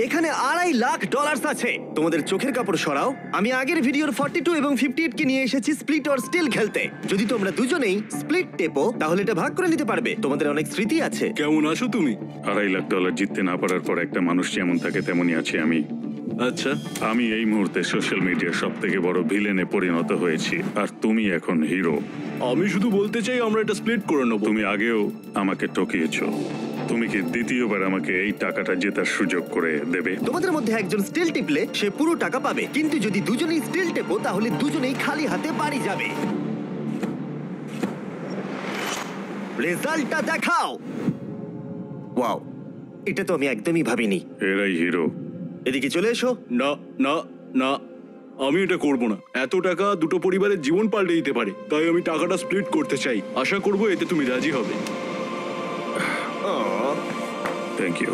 এখানে $2.5 লাখ আছে। তোমাদের চোখের কাপড় সরাও। আমি আগের ভিডিওর 42 এবং 58 কে নিয়ে এসেছি স্প্লিট অর স্টিল খেলতে। যদি তোমরা দুজনেই স্প্লিট টেপো তাহলে এটা ভাগ করে নিতে পারবে। তোমাদের অনেক স্মৃতি আছে। কেমন আছো তুমি? $2.5 লাখ জিততে না পারার পর একটা মানুষ যেমন থাকে তেমনই আছি আমি। আচ্ছা, আমি এই মুহূর্তে সোশ্যাল মিডিয়ার সব থেকে বড় ভিলেনে পরিণত হয়েছি, আর তুমি এখন হিরো। আমি শুধু বলতে চাই আমরা এটা স্প্লিট করে নেবো। তুমি আগেও আমাকে ঠকিয়েছো। তুমি কি দ্বিতীয়বার আমাকে এই টাকাটা জেতার সুযোগ করে দেবে? তোমাদের মধ্যে একজন স্টিল টিপলে সে পুরো টাকা পাবে, কিন্তু যদি দুজনেই স্টিল টেপো তাহলে দুজনেই খালি হাতে বাড়ি যাবে। রেজাল্টটা দেখাও। ওয়াও, এটা তো আমি একদমই ভাবিনি। এরাই হিরো। এদিকে চলে এসো। না না না, আমি এটা করব না। এত টাকা দুটো পরিবারের জীবন পাল্টে দিতে পারে, তাই আমি টাকাটা স্প্লিট করতে চাই। আশা করবো এতে তুমি রাজি হবে। আহ, থ্যাংক ইউ।